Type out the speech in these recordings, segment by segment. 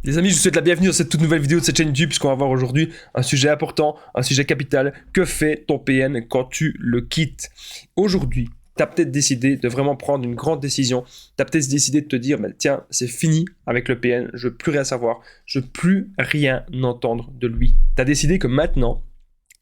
Les amis, je vous souhaite la bienvenue dans cette toute nouvelle vidéo de cette chaîne YouTube puisqu'on va voir aujourd'hui un sujet important, un sujet capital. Que fait ton PN quand tu le quittes? Aujourd'hui, tu as peut-être décidé de vraiment prendre une grande décision. Tu as peut-être décidé de te dire, mais tiens, c'est fini avec le PN, je veux plus rien savoir, je veux plus rien entendre de lui. Tu as décidé que maintenant,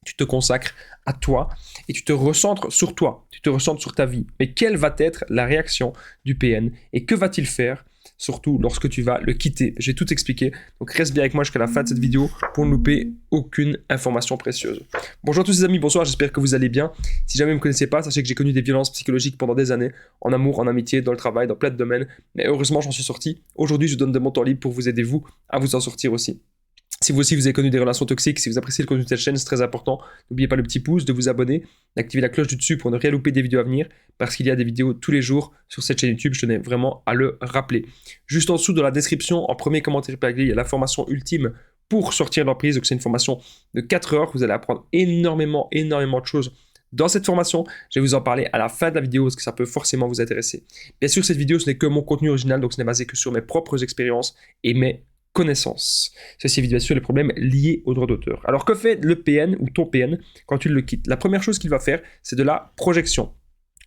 tu te consacres à toi et tu te recentres sur toi, tu te recentres sur ta vie. Mais quelle va être la réaction du PN et que va-t-il faire, surtout lorsque tu vas le quitter? J'ai tout expliqué, donc reste bien avec moi jusqu'à la fin de cette vidéo pour ne louper aucune information précieuse. Bonjour à tous les amis, bonsoir, j'espère que vous allez bien. Si jamais vous ne me connaissez pas, sachez que j'ai connu des violences psychologiques pendant des années, en amour, en amitié, dans le travail, dans plein de domaines, mais heureusement j'en suis sorti. Aujourd'hui, je vous donne de mon temps libre pour vous aider vous à vous en sortir aussi. Si vous aussi vous avez connu des relations toxiques, si vous appréciez le contenu de cette chaîne, c'est très important. N'oubliez pas le petit pouce, de vous abonner, d'activer la cloche du dessus pour ne rien louper des vidéos à venir, parce qu'il y a des vidéos tous les jours sur cette chaîne YouTube, je tenais vraiment à le rappeler. Juste en dessous, dans la description, en premier commentaire épinglé, il y a la formation ultime pour sortir de l'emprise. Donc c'est une formation de 4 heures, vous allez apprendre énormément de choses dans cette formation. Je vais vous en parler à la fin de la vidéo parce que ça peut forcément vous intéresser. Bien sûr, cette vidéo, ce n'est que mon contenu original, donc ce n'est basé que sur mes propres expériences et mes connaissances. Ceci évite bien sûr les problèmes liés au droit d'auteur. Alors que fait le PN ou ton PN quand tu le quittes? La première chose qu'il va faire, c'est de la projection.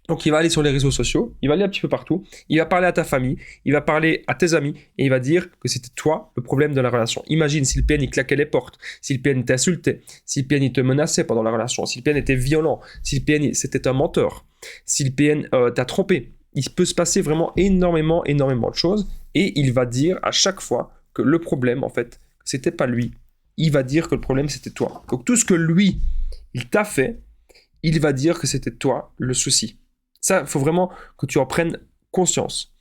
Donc il va aller sur les réseaux sociaux, il va aller un petit peu partout, il va parler à ta famille, il va parler à tes amis et il va dire que c'était toi le problème de la relation. Imagine si le PN il claquait les portes, si le PN t'insultait, si le PN il te menaçait pendant la relation, si le PN était violent, si le PN c'était un menteur, si le PN t'a trompé. Il peut se passer vraiment énormément de choses et il va dire à chaque fois que le problème, en fait, c'était pas lui. Il va dire que le problème, c'était toi. Donc tout ce que lui, il t'a fait, il va dire que c'était toi le souci. Ça, il faut vraiment que tu en prennes conscience.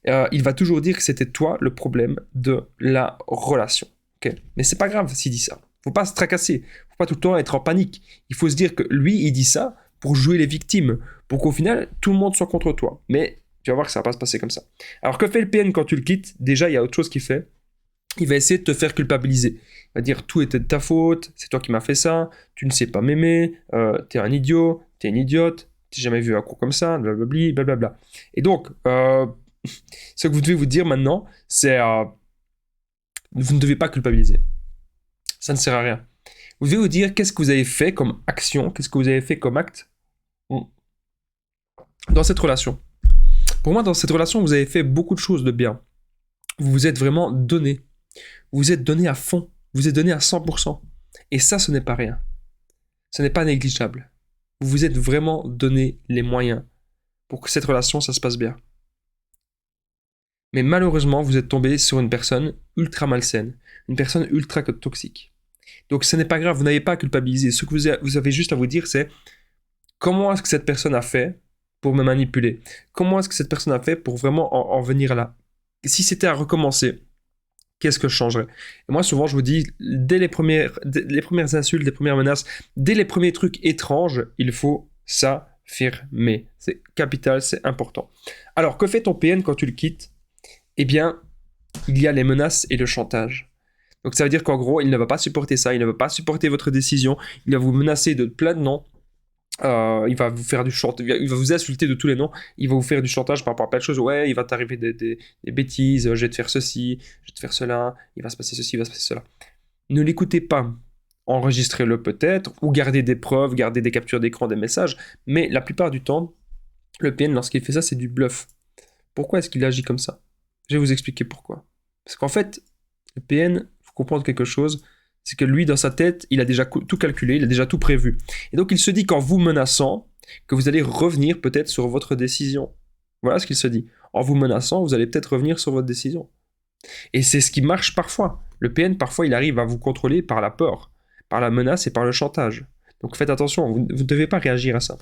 Il va toujours dire que c'était toi le problème de la relation. Okay? Mais c'est pas grave s'il dit ça. Faut pas se tracasser. Faut pas tout le temps être en panique. Il faut se dire que lui, il dit ça pour jouer les victimes, pour qu'au final, tout le monde soit contre toi. Mais tu vas voir que ça va pas se passer comme ça. Alors que fait le PN quand tu le quittes? Déjà, il y a autre chose qu'il fait. Il va essayer de te faire culpabiliser. Il va dire tout était de ta faute, c'est toi qui m'as fait ça, tu ne sais pas m'aimer, t'es un idiot, t'es une idiote, t'es jamais vu un coup comme ça, blablabli, blablabla. Et donc, ce que vous devez vous dire maintenant, c'est vous ne devez pas culpabiliser. Ça ne sert à rien. Vous devez vous dire qu'est-ce que vous avez fait comme action, qu'est-ce que vous avez fait comme acte dans cette relation. Pour moi, dans cette relation, vous avez fait beaucoup de choses de bien. Vous vous êtes vraiment donné. Vous vous êtes donné à fond, vous vous êtes donné à 100%. Et ça, ce n'est pas rien. Ce n'est pas négligeable. Vous vous êtes vraiment donné les moyens pour que cette relation, ça se passe bien. Mais malheureusement, vous êtes tombé sur une personne ultra malsaine, une personne ultra toxique. Donc ce n'est pas grave, vous n'avez pas à culpabiliser. Ce que vous avez juste à vous dire, c'est comment est-ce que cette personne a fait pour me manipuler? Comment est-ce que cette personne a fait pour vraiment en venir là? Si c'était à recommencer, qu'est-ce que je changerais? Et moi, souvent, je vous dis, dès les premières insultes, les premières menaces, dès les premiers trucs étranges, il faut s'affirmer. C'est capital, c'est important. Alors, que fait ton PN quand tu le quittes? Eh bien, il y a les menaces et le chantage. Donc, ça veut dire qu'en gros, il ne va pas supporter ça, il ne va pas supporter votre décision, il va vous menacer de plein de noms. Il va vous faire du chantage, il va vous insulter de tous les noms, il va vous faire du chantage par rapport à plein de choses. Ouais, il va t'arriver des bêtises, je vais te faire ceci, je vais te faire cela, il va se passer ceci, il va se passer cela. Ne l'écoutez pas, enregistrez-le peut-être, ou gardez des preuves, gardez des captures d'écran, des messages, mais la plupart du temps, le PN, lorsqu'il fait ça, c'est du bluff. Pourquoi est-ce qu'il agit comme ça? Je vais vous expliquer pourquoi. Parce qu'en fait, le PN, il faut comprendre quelque chose, c'est que lui, dans sa tête, il a déjà tout calculé, il a déjà tout prévu. Et donc, il se dit qu'en vous menaçant, que vous allez revenir peut-être sur votre décision. Voilà ce qu'il se dit. En vous menaçant, vous allez peut-être revenir sur votre décision. Et c'est ce qui marche parfois. Le PN, parfois, il arrive à vous contrôler par la peur, par la menace et par le chantage. Donc, faites attention, vous ne devez pas réagir à ça.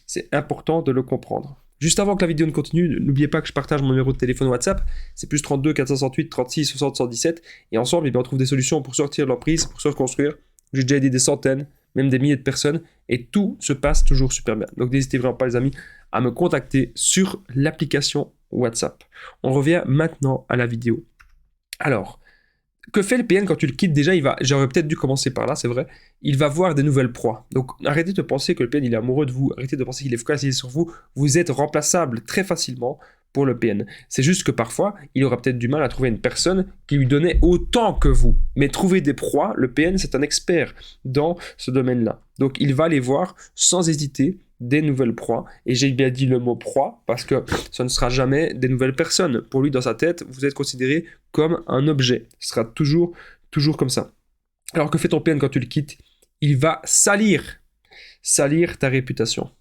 C'est important de le comprendre. Juste avant que la vidéo ne continue, n'oubliez pas que je partage mon numéro de téléphone WhatsApp, c'est plus 32 468 36 60 117, et ensemble, on trouve des solutions pour sortir de l'emprise, pour se reconstruire. J'ai déjà aidé des centaines, même des milliers de personnes, et tout se passe toujours super bien. Donc n'hésitez vraiment pas les amis à me contacter sur l'application WhatsApp. On revient maintenant à la vidéo. Alors, que fait le PN quand tu le quittes? Déjà, j'aurais peut-être dû commencer par là, c'est vrai. Il va voir des nouvelles proies. Donc, arrêtez de penser que le PN il est amoureux de vous. Arrêtez de penser qu'il est focalisé sur vous. Vous êtes remplaçable très facilement pour le PN. C'est juste que parfois, il aura peut-être du mal à trouver une personne qui lui donnait autant que vous. Mais trouver des proies, le PN, c'est un expert dans ce domaine-là. Donc, il va aller voir sans hésiter des nouvelles proies. Et j'ai bien dit le mot proie parce que ce ne sera jamais des nouvelles personnes. Pour lui, dans sa tête, vous êtes considéré comme un objet. Ce sera toujours comme ça. Alors que fait ton PN quand tu le quittes? Il va salir ta réputation.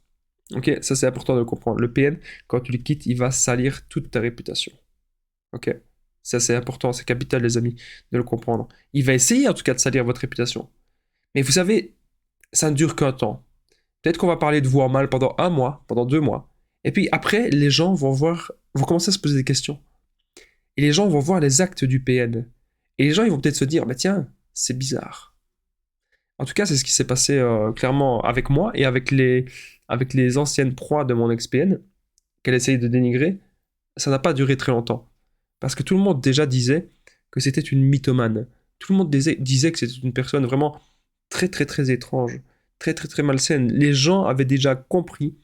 Ok, ça c'est important de le comprendre. Le PN, quand tu le quittes, il va salir toute ta réputation. Ok, ça c'est important, c'est capital les amis, de le comprendre. Il va essayer en tout cas de salir votre réputation. Mais vous savez, ça ne dure qu'un temps. Peut-être qu'on va parler de vous en mal pendant 1 mois, pendant 2 mois. Et puis après, les gens vont commencer à se poser des questions. Et les gens vont voir les actes du PN. Et les gens, ils vont peut-être se dire, bah tiens, c'est bizarre. En tout cas, c'est ce qui s'est passé clairement avec moi et avec les anciennes proies de mon ex-PN, qu'elle essayait de dénigrer. Ça n'a pas duré très longtemps. Parce que tout le monde déjà disait que c'était une mythomane. Tout le monde disait que c'était une personne vraiment très très très étrange, très très très malsaine. Les gens avaient déjà compris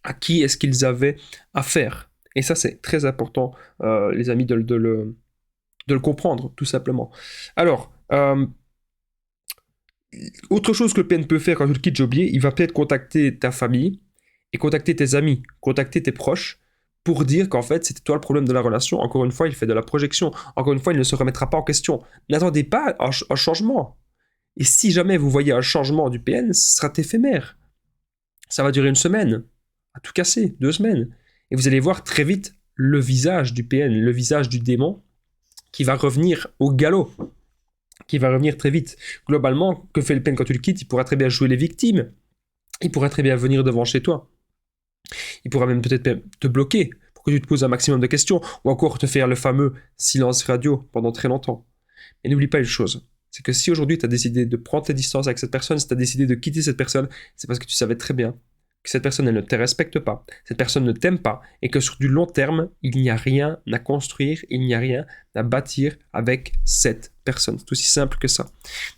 à qui est-ce qu'ils avaient affaire. Et ça, c'est très important, les amis, de le comprendre, tout simplement. Alors, autre chose que le PN peut faire quand tu le quittes, j'ai oublié, il va peut-être contacter ta famille et contacter tes amis, contacter tes proches pour dire qu'en fait, c'était toi le problème de la relation. Encore une fois, il fait de la projection. Encore une fois, il ne se remettra pas en question. N'attendez pas un changement. Et si jamais vous voyez un changement du PN, ce sera éphémère. Ça va durer 1 semaine, à tout casser, 2 semaines. Et vous allez voir très vite le visage du PN, le visage du démon qui va revenir au galop, qui va revenir très vite. Globalement, que fait le PN quand tu le quittes? Il pourra très bien jouer les victimes. Il pourra très bien venir devant chez toi. Il pourra même peut-être te bloquer pour que tu te poses un maximum de questions ou encore te faire le fameux silence radio pendant très longtemps. Et n'oublie pas une chose, c'est que si aujourd'hui tu as décidé de prendre tes distances avec cette personne, si tu as décidé de quitter cette personne, c'est parce que tu savais très bien que cette personne, elle ne te respecte pas, cette personne ne t'aime pas, et que sur du long terme, il n'y a rien à construire, il n'y a rien à bâtir avec cette personne. C'est aussi simple que ça.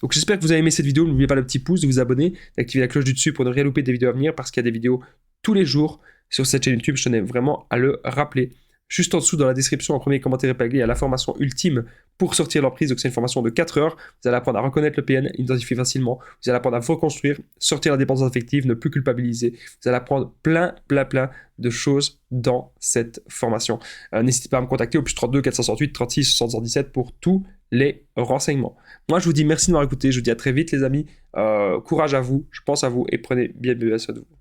Donc j'espère que vous avez aimé cette vidéo. N'oubliez pas le petit pouce, de vous abonner, d'activer la cloche du dessus pour ne rien louper des vidéos à venir, parce qu'il y a des vidéos tous les jours sur cette chaîne YouTube. Je tenais vraiment à le rappeler. Juste en dessous, dans la description, en premier commentaire épinglé, il y a la formation ultime pour sortir l'emprise. Donc c'est une formation de 4 heures. Vous allez apprendre à reconnaître le PN, identifier facilement. Vous allez apprendre à reconstruire, sortir la dépendance affective, ne plus culpabiliser. Vous allez apprendre plein de choses dans cette formation. N'hésitez pas à me contacter au +32 468 36 77 pour tous les renseignements. Moi, je vous dis merci de m'avoir écouté. Je vous dis à très vite, les amis. Courage à vous, je pense à vous et prenez bien soin de vous.